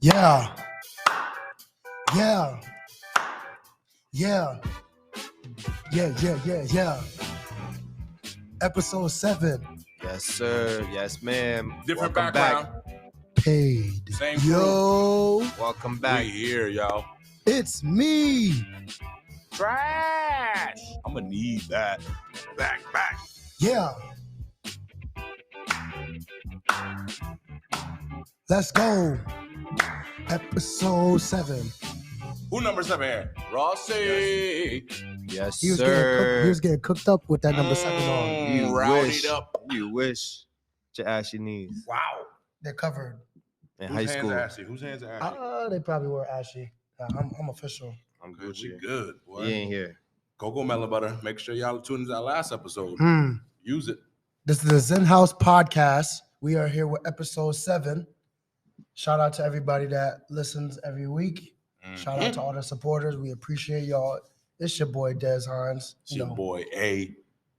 Yeah. Yeah. Yeah. Yeah. Episode 7. Yes, sir. Yes, ma'am. Different Welcome background. Paid. Same crew. Yo, back. Welcome back. We here, y'all. it's me. Trash. I'm gonna need that. Back. Yeah. Let's go. Episode 7. Who number 7 here? Rossi. Yes, He was sir. getting cooked up with that number 7 on. You Rowdied wish. up. You wish. Your ashy knees Wow. They're covered. in Whose high hands school. are ashy? Whose hands are ashy? They probably were ashy. I'm official. I'm Good, Gucci. we good, boy. You ain't here. Cocoa melon butter. Make sure y'all tune into that last episode. Use it. This is the XenHouse Podcast. We are here with episode 7. Shout out to everybody that listens every week. Shout out to all the supporters. We appreciate y'all. It's your boy Des Hines. It's your boy A.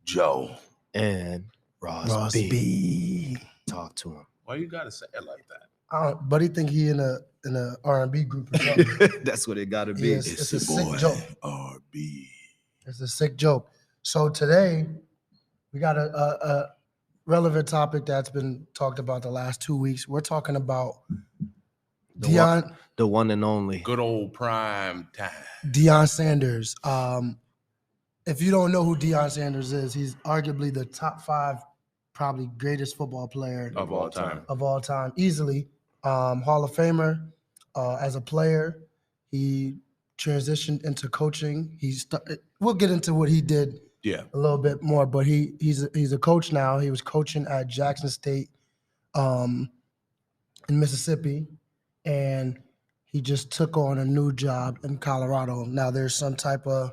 Joe. And Ross, B. B. Talk to him. Why you gotta say it like that? Buddy think he in a R&B group or something. That's what it gotta be. Yes. It's a sick joke. RB. It's a sick joke. So today we got a relevant topic that's been talked about the last 2 weeks. We're talking about The one and only. Good old prime time. Deion Sanders. If you don't know who Deion Sanders is, he's arguably the top 5 probably greatest football player Of all time. easily. Hall of Famer. As a player, he transitioned into coaching. We'll get into what he did Yeah. a little bit more, but he's a coach now. He was coaching at Jackson State in Mississippi, and he just took on a new job in Colorado. Now there's some type of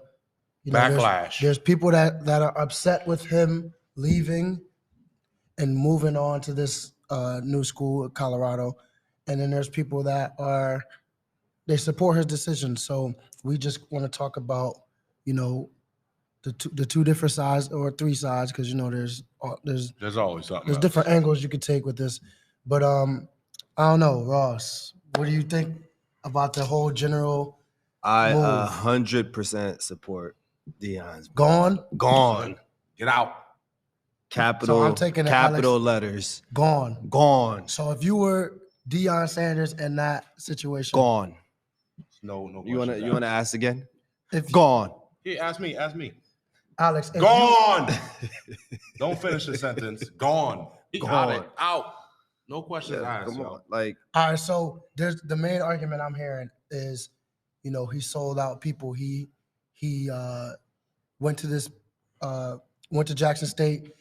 Backlash. There's people that are upset with him leaving and moving on to this new school at Colorado, and then there's people that they support his decision. So we just want to talk about the two different sides or 3 sides, because There's always something. there's else. different angles you could take with this. But I don't know, Ross, what do you think about the whole general I move? 100% support Deion's. Gone? Get out. Capital, So I'm taking it, capital letters. Gone. Gone. So if you were Deion Sanders in that situation, Gone. No. You wanna ask again? if Gone. Yeah, ask me. Alex, if Gone. Don't finish the sentence. Gone. He Gone. out. No questions asked. Come yo. on. Like, all right, so there's the main argument I'm hearing is, he sold out people. He went to Jackson State.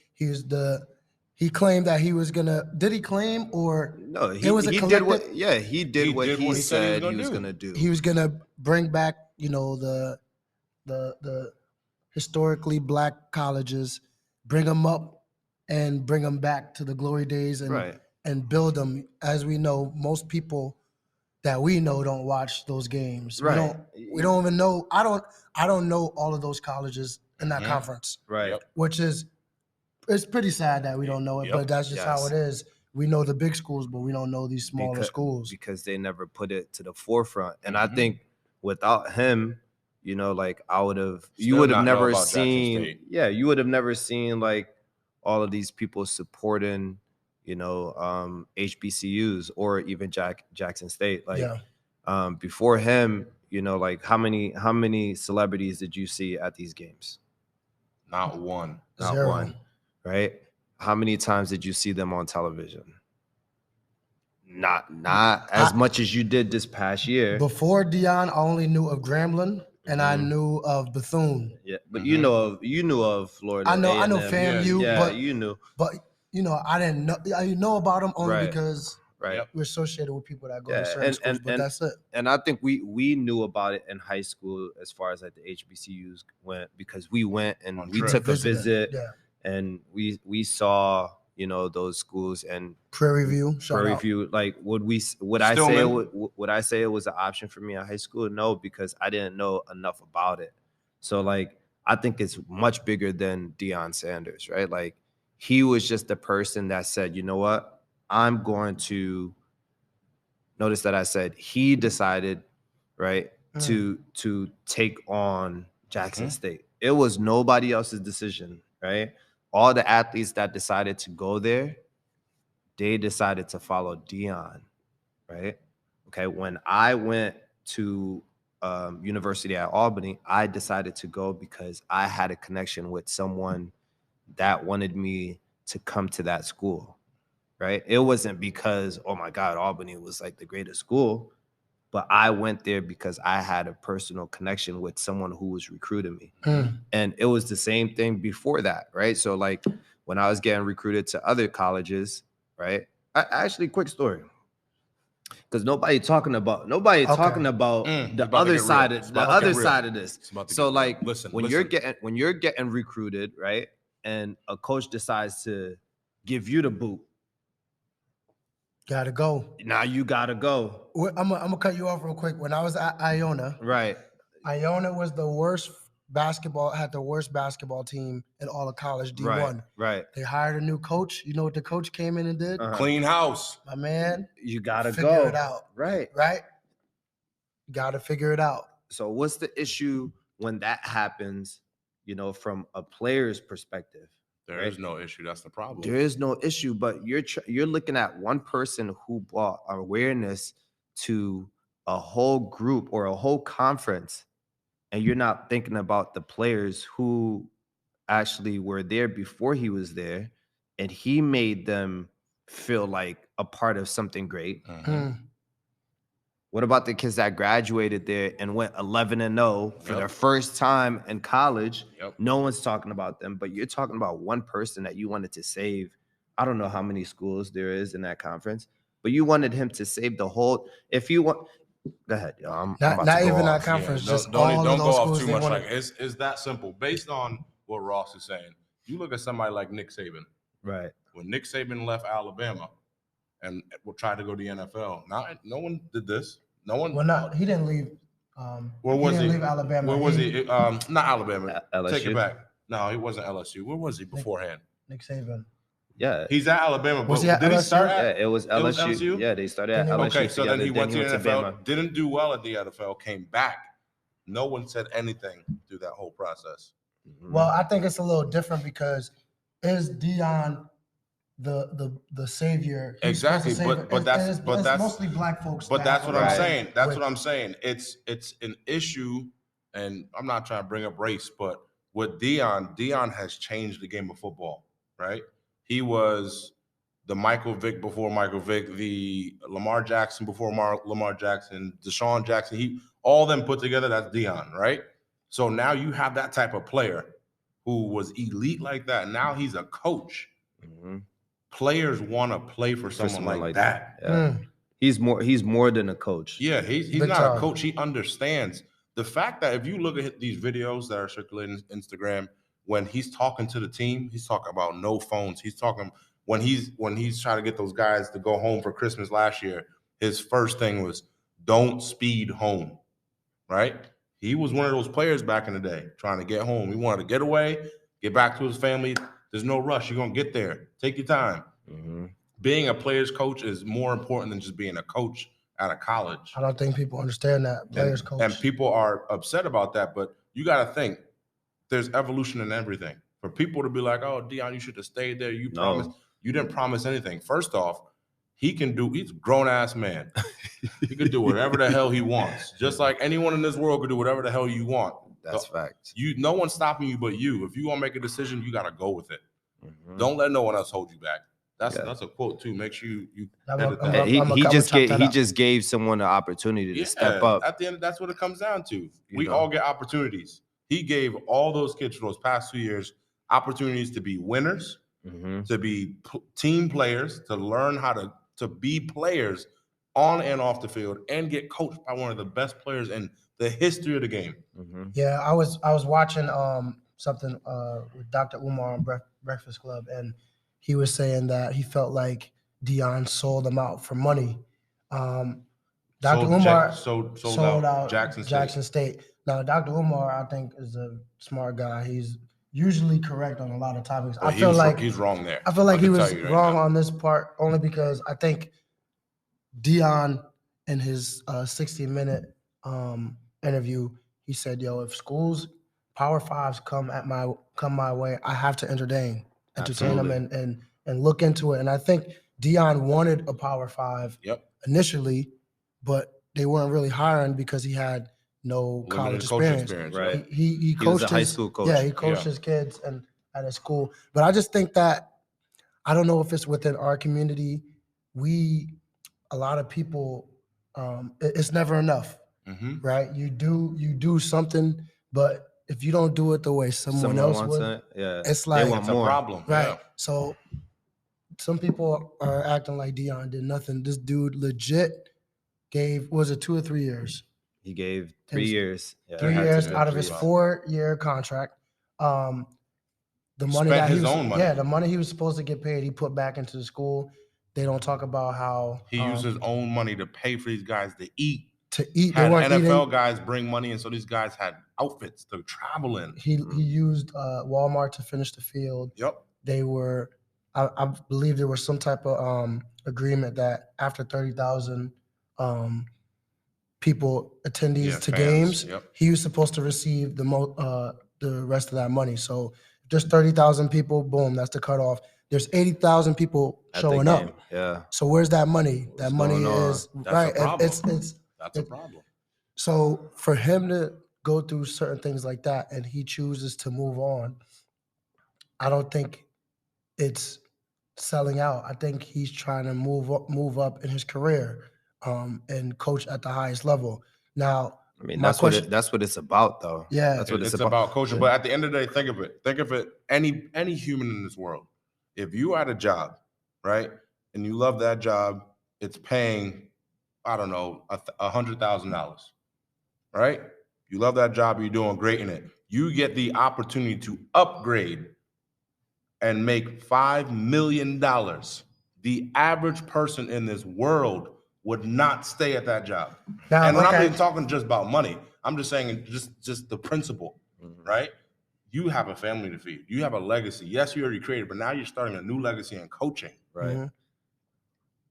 He claimed that he was gonna. Did he claim, or no, he it was a did collective? what he did what he said he was gonna do. He was gonna bring back, the historically black colleges, bring them up and bring them back to the glory days, and Right. and build them. As we know, most people that we know don't watch those games. Right. We don't even know. I don't know all of those colleges in that conference, Right. Yep. which is, it's pretty sad that we don't know it, Yep. but that's just how it is. We know the big schools, but we don't know these smaller schools. Because they never put it to the forefront. And I Mhm. think without him, like you would have Still not know never about Jackson seen, State. you would have never seen like all of these people supporting, HBCUs or even Jackson State. Like before him, like how many celebrities did you see at these games? Not one. Not 0. one, right? How many times did you see them on television? Not as much as you did this past year. Before Deion, I only knew of Grambling and I Mhm. knew of Bethune. Yeah, but Mhm. you knew of Florida. I know A&M. FAMU, Yeah, but you knew. I didn't know. I know about them only Right. because Right. Yep. we're associated with people that go Yeah, to certain schools. But that's it. And I think we knew about it in high school as far as like the HBCUs went, because we went and On we trip. took a Visited, visit yeah. and we saw those schools and Prairie View. Shout Prairie out. View. Like would I say it was an option for me in high school? No, because I didn't know enough about it. So like I think it's much bigger than Deion Sanders, right? Like he was just the person that said, you know what, I'm going to notice that I said he decided, right, to take on Jackson State. It was nobody else's decision, right? All the athletes that decided to go there, they decided to follow Deion, right? Okay, when I went to University at Albany, I decided to go because I had a connection with someone that wanted me to come to that school, right? It wasn't because, oh my God, Albany was like the greatest school, but I went there because I had a personal connection with someone who was recruiting me. And it was the same thing before that, right? So like when I was getting recruited to other colleges, right? Actually, quick story. Because nobody talking about the other side of this. So like when you're getting recruited, right? And a coach decides to give you the boot. Gotta go. Now you gotta go. I'm gonna cut you off real quick. When I was at Iona, right? Iona was the worst basketball team in all of college D1. Right. They hired a new coach. You know what the coach came in and did? Clean house. My man. You gotta figure it out. Right. You gotta figure it out. So what's the issue when that happens, from a player's perspective? There is no issue. That's the problem. There is no issue, but you're looking at one person who brought awareness to a whole group or a whole conference, and you're not thinking about the players who actually were there before he was there, and he made them feel like a part of something great. What about the kids that graduated there and went 11-0 for their first time in college? No one's talking about them, but you're talking about one person that you wanted to save. I don't know how many schools there is in that conference, but you wanted him to save the whole. If you want, go ahead. Yo, I'm about not to go even off. that conference. Just don't all go those off schools too they much. wanted. Like it's that simple. Based on what Ross is saying, you look at somebody like Nick Saban. Right. When Nick Saban left Alabama and tried to go to the NFL, no one did this. No one. Well, he didn't leave. Where was he? Leave Alabama. Where was he? Not Alabama. LSU? Take it back. No, he wasn't LSU. Where was he beforehand? Nick Saban. Yeah. He's at Alabama. Was but he at did LSU? he start at? Yeah, it was LSU. Yeah, they started at LSU. Okay, so then he went to the NFL. Bama. Didn't do well at the NFL. Came back. No one said anything through that whole process. Well, I think it's a little different because is Deion the savior? Exactly, but that's mostly black folks. But that's what I'm saying. That's what I'm saying. It's an issue, and I'm not trying to bring up race, but with Deion has changed the game of football, right? He was the Michael Vick before Michael Vick, the Lamar Jackson before Lamar Jackson, Deshaun Jackson. All them put together, that's Deion, right? So now you have that type of player who was elite like that. Now he's a coach. Players want to play for someone like that. Yeah. He's more than a coach. Yeah, he's not a coach. He understands the fact that if you look at these videos that are circulating on Instagram, when he's talking to the team, he's talking about no phones. He's talking when he's trying to get those guys to go home for Christmas last year. His first thing was don't speed home, right? He was one of those players back in the day trying to get home. He wanted to get away, get back to his family. There's no rush. You're going to get there. Take your time. Being a player's coach is more important than just being a coach at a college. I don't think people understand that. Player's coach. And people are upset about that, but you got to think there's evolution in everything. For people to be like, oh, Deion, you should have stayed there. You promised. You didn't promise anything. First off, he's a grown-ass man. He could do whatever the hell he wants. Just like anyone in this world could do whatever the hell you want. That's fact. No one's stopping you but you. If you want to make a decision, you got to go with it. Don't let no one else hold you back. That's a quote too. Make sure you edit that. He just gave someone the opportunity to step up. At the end, that's what it comes down to. We all get opportunities. He gave all those kids for those past 2 years opportunities to be winners, to be team players, to learn how to be players on and off the field, and get coached by one of the best players in the history of the game. Yeah, I was watching something with Dr. Umar on Breakfast Club, and he was saying that he felt like Deion sold them out for money. Dr. Umar sold out Jackson State. Now, Dr. Umar, I think, is a smart guy. He's usually correct on a lot of topics. I feel like he's wrong there. I feel like he was wrong on this part only because I think Deion in his 60-minute interview, he said, "Yo, if schools Power Fives come my way, I have to entertain them and look into it." And I think Deion wanted a Power Five initially, but they weren't really hiring because he had no college experience. Right. He coached was a high school coach. Yeah, he coached his kids and at his school. But I just think that I don't know if it's within our community. A lot of people, it's never enough, right? You do something, but if you don't do it the way someone else would, it's like it's a problem, right? Yeah. So some people are acting like Deion did nothing. This dude legit gave, was it 2 or 3 years? He gave 3 years. 3 years out of his 4-year contract. The money that he was, the money he was supposed to get paid, he put back into the school. They don't talk about how he used his own money to pay for these guys to eat. They weren't NFL guys bring money, and so these guys had outfits to travel in. He used Walmart to finish the field. Yep. They were, I believe there was some type of agreement that after 30,000 attendees to games, he was supposed to receive the rest of that money. So if there's 30,000 people, boom, that's the cutoff. There's 80,000 people showing up. Yeah. So where's that money? That money is right. That's a problem. So for him to go through certain things like that and he chooses to move on, I don't think it's selling out. I think he's trying to move up in his career and coach at the highest level. Now, I mean, that's what it's about, though. Yeah, that's what it's about coaching. But at the end of the day, think of it. Any human in this world, if you had a job, right, and you love that job, it's paying, I don't know, $100,000, right? You love that job, you're doing great in it. You get the opportunity to upgrade and make $5 million. The average person in this world would not stay at that job. Now, and I'm not even talking just about money. I'm just saying just the principle, right? You have a family to feed. You have a legacy. Yes, you already created, but now you're starting a new legacy in coaching, right? Mm-hmm.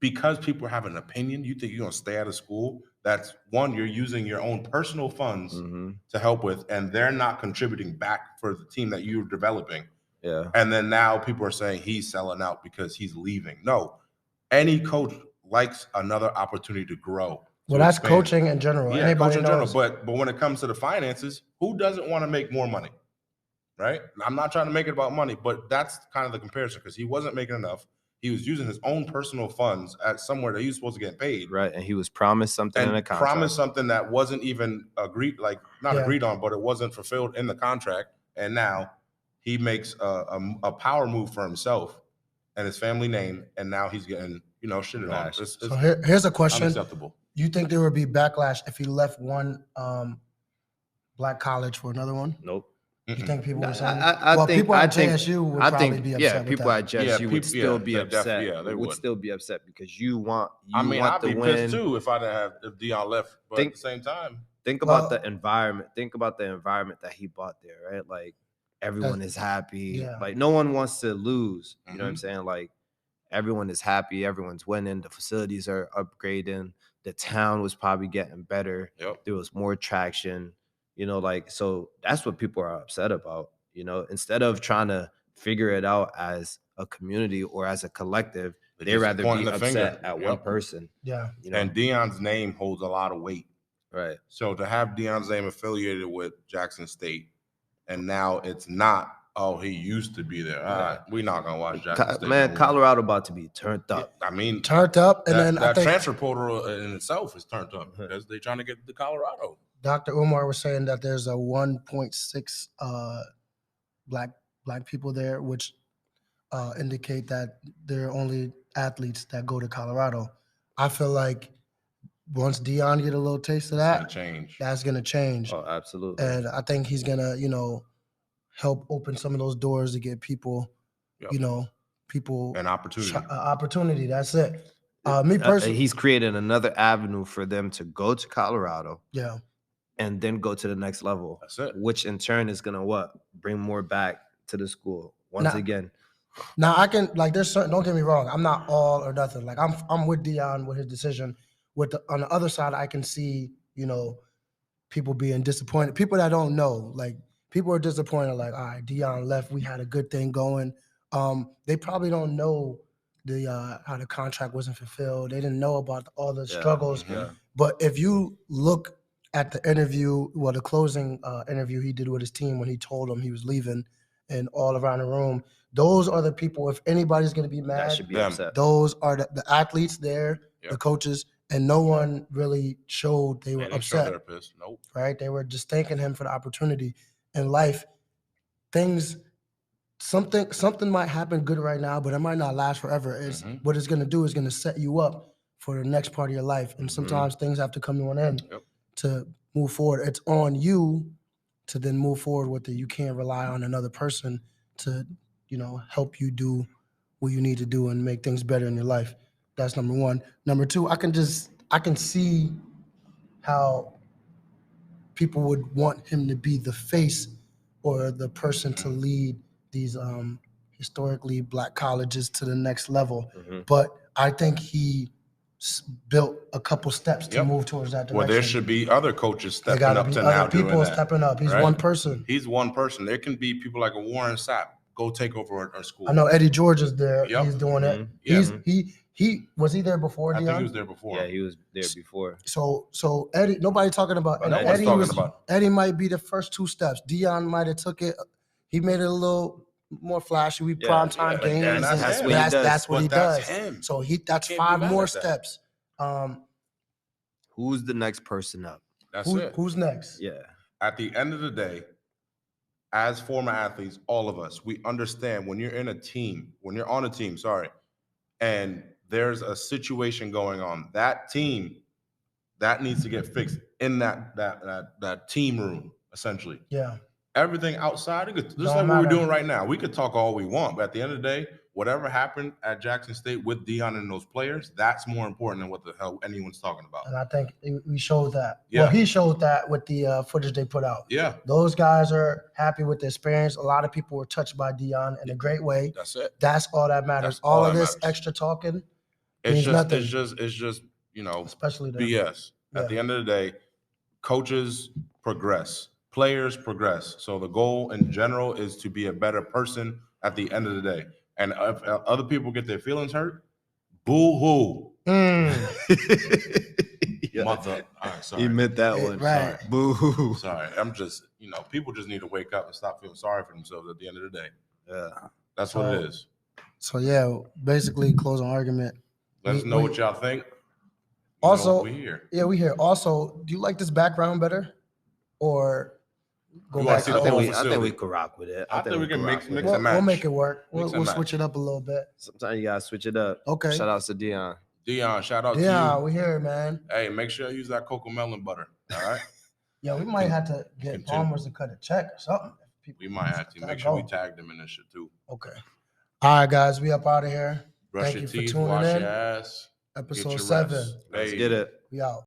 Because people have an opinion, you think you're going to stay out of school. That's one, you're using your own personal funds to help with, and they're not contributing back for the team that you're developing. Yeah. And then now people are saying he's selling out because he's leaving. No, any coach likes another opportunity to grow. Well, that's coaching in general. Yeah, coaching in general. But when it comes to the finances, who doesn't want to make more money? Right? I'm not trying to make it about money, but that's kind of the comparison because he wasn't making enough. He was using his own personal funds at somewhere that he was supposed to get paid. Right. And he was promised something in a contract. Promised something that wasn't even agreed on, but it wasn't fulfilled in the contract. And now he makes a power move for himself and his family name. And now he's getting, shitted on. So here's a question. Unacceptable. You think there would be backlash if he left one black college for another one? Nope. You think people would say? People at JSU would probably be upset. Yeah, people at JSU would still be upset. They would still be upset because you want. I'd be pissed too if Deion left. But at the same time, think about the environment. Think about the environment that he bought there, right? Like everyone is happy. Yeah. Like no one wants to lose. You know what I'm saying? Like everyone is happy. Everyone's winning. The facilities are upgrading. The town was probably getting better. Yep. There was more traction. So that's what people are upset about, instead of trying to figure it out as a community or as a collective, they'd rather be upset at one person. Yeah. And Deion's name holds a lot of weight. Right. So to have Deion's name affiliated with Jackson State, and now it's not, he used to be there. All right, we're not going to watch Jackson State. Man, Colorado about to be turned up. I mean. Turned up. And then that transfer portal in itself is turned up because they're trying to get to Colorado. Dr. Umar was saying that there's a 1.6 black people there, which indicate that there are only athletes that go to Colorado. I feel like once Deion get a little taste of that, that's going to change. Oh, absolutely. And I think he's going to, help open some of those doors to get people, people an opportunity. Opportunity. That's it. Me personally, he's created another avenue for them to go to Colorado. Yeah. And then go to the next level. That's it. Which in turn is gonna bring more back to the school once again. Now I can there's certain. Don't get me wrong. I'm not all or nothing. Like I'm with Deion with his decision. on the other side, I can see, people being disappointed. People that don't know, like people are disappointed. Like, all right, Deion left. We had a good thing going. They probably don't know how the contract wasn't fulfilled. They didn't know about all the struggles. Yeah. But if you look at the interview, the closing interview he did with his team when he told them he was leaving, and all around the room, those are the people. If anybody's going to be mad, That should be upset. those are the athletes there, the coaches, and no one really showed they were upset. Nope. Right? They were just thanking him for the opportunity in life. Something might happen good right now, but it might not last forever. What it's going to do is going to set you up for the next part of your life. And sometimes things have to come to an end to move forward. It's on you to then move forward with it. You can't rely on another person to, help you do what you need to do and make things better in your life. That's number one. Number two, I can see how people would want him to be the face or the person to lead these historically Black colleges to the next level. But I think he built a couple steps to move towards that direction. Well, there should be other coaches stepping up to now doing that. People stepping up. He's one person. He's one person. There can be people like a Warren Sapp go take over our school. I know Eddie George is there. He's doing it. He was he there before? I Deion? think he was there before. Yeah, he was there before. So Eddie, nobody talking about Eddie. Eddie might be the first two steps. Deion might have took it. He made it a little more flashy. We prime time games. That's what he does. So that's 5 more steps. Who's the next person up? Who's next? Yeah. At the end of the day, as former athletes, all of us, we understand when you're on a team, and there's a situation going on, that team, that needs to get fixed in that team room, essentially. Yeah. Everything outside, just like what we're doing right now, we could talk all we want, but at the end of the day, whatever happened at Jackson State with Deion and those players, that's more important than what the hell anyone's talking about. And I think we showed that. Yeah. Well, he showed that with the footage they put out. Yeah. Those guys are happy with the experience. A lot of people were touched by Deion in a great way. That's it. That's all that matters. All of this extra talking means nothing. It's just especially them. BS. At the end of the day, coaches progress. Players progress. So the goal in general is to be a better person at the end of the day. And if other people get their feelings hurt, boo-hoo. Mother. All right, sorry. He meant that one. Right. Sorry. Boo-hoo. Sorry. I'm just, people just need to wake up and stop feeling sorry for themselves at the end of the day. Yeah. That's what it is. So, yeah, basically, closing argument. Let us know what y'all think. Also, we here. Yeah, we here. Also, do you like this background better? Or go back to I think we could rock with it. I think we can mix and match. We'll make it work. We'll switch it up a little bit. Sometimes you gotta switch it up. Okay. Shout out to Deion. Deion, shout out to you. Yeah, we here, man. Hey, make sure you use that cocoa melon butter. All right. Yeah, we might have to get Palmer's to cut a check or something. We might have to make sure we tag them in this shit too. Okay. All right, guys, we up out of here. Brush Thank your you teeth, for tuning wash in. your ass. Episode 7. Let's get it. We out.